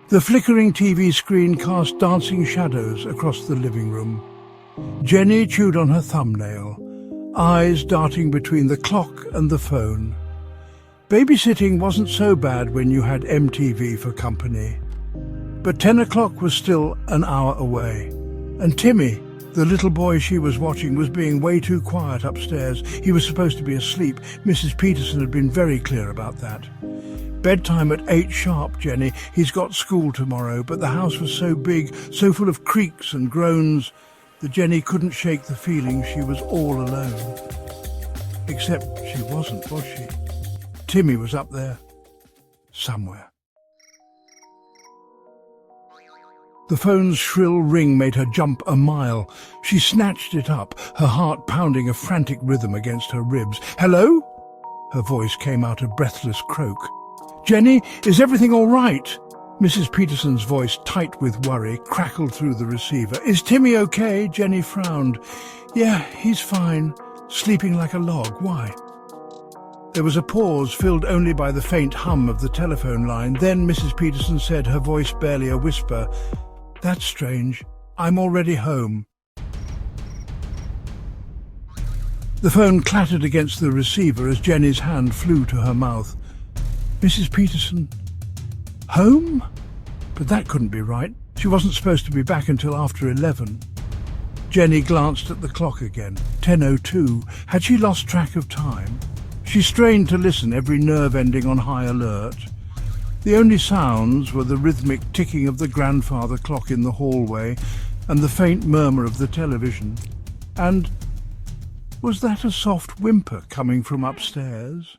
The flickering TV screen cast dancing shadows across the living room. Jenny chewed on her thumbnail, eyes darting between the clock and the phone. Babysitting wasn't so bad when you had MTV for company. But 10 o'clock was still an hour away, and Timmy, the little boy she was watching, was being way too quiet upstairs. He was supposed to be asleep. Mrs. Peterson had been very clear about that. Bedtime at 8 sharp, Jenny. He's got school tomorrow, but the house was so big, so full of creaks and groans, that Jenny couldn't shake the feeling she was all alone. Except she wasn't, was she? Timmy was up there, somewhere. The phone's shrill ring made her jump a mile. She snatched it up, her heart pounding a frantic rhythm against her ribs. "Hello?" Her voice came out a breathless croak. "Jenny, is everything all right?" Mrs. Peterson's voice, tight with worry, crackled through the receiver. "Is Timmy okay?" Jenny frowned. "Yeah, he's fine. Sleeping like a log. Why?" There was a pause, filled only by the faint hum of the telephone line. Then Mrs. Peterson said, her voice barely a whisper, "That's strange. I'm already home." The phone clattered against the receiver as Jenny's hand flew to her mouth. Mrs. Peterson? Home? But that couldn't be right. She wasn't supposed to be back until after 11. Jenny glanced at the clock again. 10:02. Had she lost track of time? She strained to listen, every nerve ending on high alert. The only sounds were the rhythmic ticking of the grandfather clock in the hallway and the faint murmur of the television. And was that a soft whimper coming from upstairs?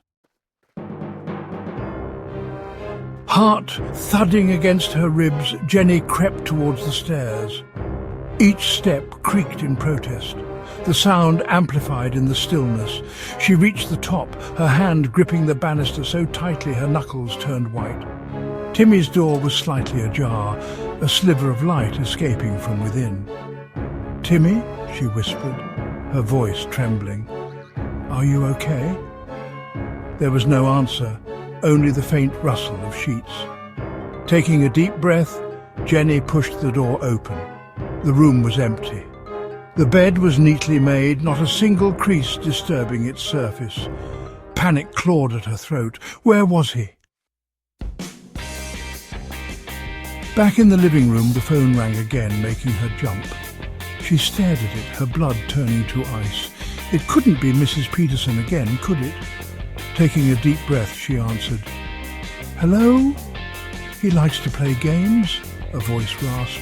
Heart thudding against her ribs, Jenny crept towards the stairs. Each step creaked in protest. The sound amplified in the stillness. She reached the top, her hand gripping the banister so tightly her knuckles turned white. Timmy's door was slightly ajar, a sliver of light escaping from within. "Timmy?" she whispered, her voice trembling. "Are you okay?" There was no answer, only the faint rustle of sheets. Taking a deep breath, Jenny pushed the door open. The room was empty. The bed was neatly made, not a single crease disturbing its surface. Panic clawed at her throat. Where was he? Back in the living room, the phone rang again, making her jump. She stared at it, her blood turning to ice. It couldn't be Mrs. Peterson again, could it? Taking a deep breath, she answered. "Hello?" "He likes to play games," a voice rasped.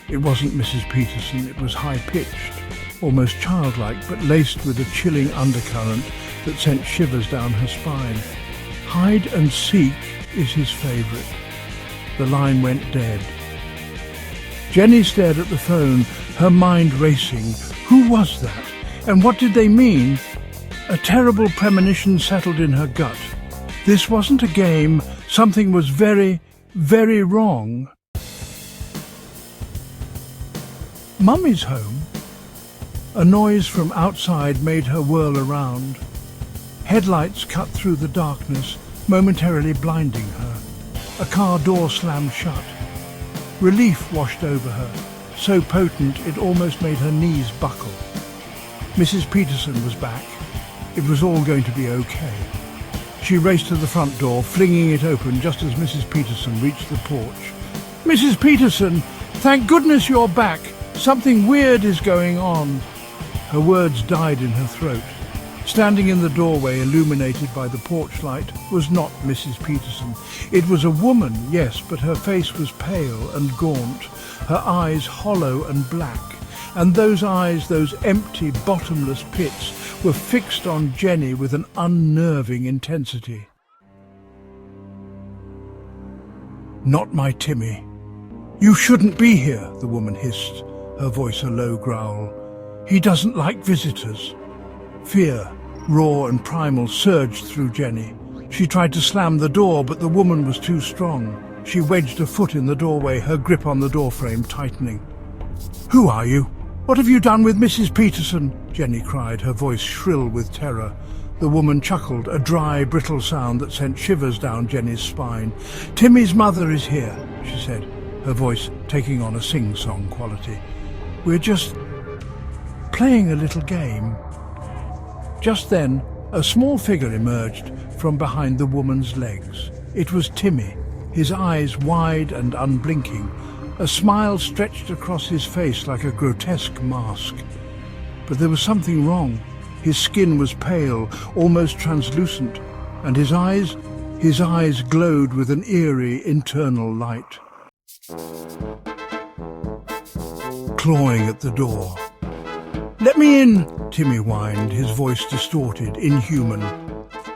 It wasn't Mrs. Peterson, it was high-pitched, almost childlike, but laced with a chilling undercurrent that sent shivers down her spine. "Hide and seek is his favourite." The line went dead. Jenny stared at the phone, her mind racing. Who was that? And what did they mean? A terrible premonition settled in her gut. This wasn't a game. Something was very, very wrong. "Mummy's home?" A noise from outside made her whirl around. Headlights cut through the darkness, momentarily blinding her. A car door slammed shut. Relief washed over her, so potent it almost made her knees buckle. Mrs. Peterson was back. It was all going to be okay. She raced to the front door, flinging it open just as Mrs. Peterson reached the porch. "Mrs. Peterson, thank goodness you're back. Something weird is going on." Her words died in her throat. Standing in the doorway, illuminated by the porch light, was not Mrs. Peterson. It was a woman, yes, but her face was pale and gaunt, her eyes hollow and black, and those eyes, those empty, bottomless pits, were fixed on Jenny with an unnerving intensity. "Not my Timmy. You shouldn't be here," the woman hissed, her voice a low growl. "He doesn't like visitors." Fear, raw and primal, surged through Jenny. She tried to slam the door, but the woman was too strong. She wedged a foot in the doorway, her grip on the doorframe tightening. "Who are you? What have you done with Mrs. Peterson?" Jenny cried, her voice shrill with terror. The woman chuckled, a dry, brittle sound that sent shivers down Jenny's spine. "Timmy's mother is here," she said. her voice taking on a sing-song quality. "We're just playing a little game." Just then, a small figure emerged from behind the woman's legs. It was Timmy, his eyes wide and unblinking. A smile stretched across his face like a grotesque mask. But there was something wrong. His skin was pale, almost translucent, and his eyes glowed with an eerie internal light. Clawing at the door. "Let me in," Timmy whined, his voice distorted, inhuman.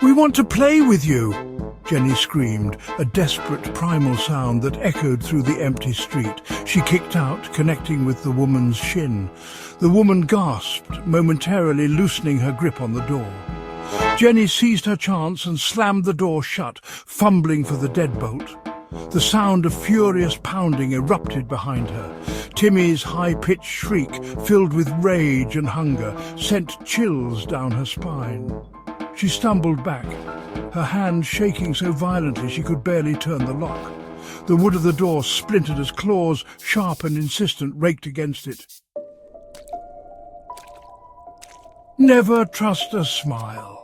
"We want to play with you," Jenny screamed, a desperate primal sound that echoed through the empty street. She kicked out, connecting with the woman's shin. The woman gasped, momentarily loosening her grip on the door. Jenny seized her chance and slammed the door shut, fumbling for the deadbolt. The sound of furious pounding erupted behind her. Timmy's high-pitched shriek, filled with rage and hunger, sent chills down her spine. She stumbled back, her hand shaking so violently she could barely turn the lock. The wood of the door splintered as claws, sharp and insistent, raked against it. Never trust a smile.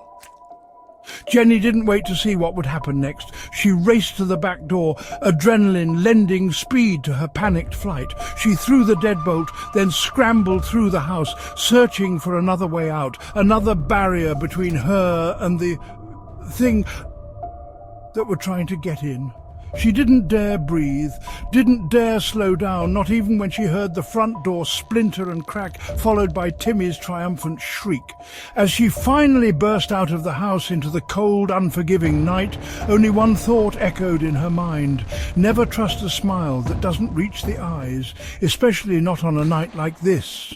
Jenny didn't wait to see what would happen next. She raced to the back door, adrenaline lending speed to her panicked flight. She threw the deadbolt, then scrambled through the house, searching for another way out, another barrier between her and the thing that were trying to get in. She didn't dare breathe, didn't dare slow down, not even when she heard the front door splinter and crack, followed by Timmy's triumphant shriek. As she finally burst out of the house into the cold, unforgiving night, only one thought echoed in her mind. Never trust a smile that doesn't reach the eyes, especially not on a night like this.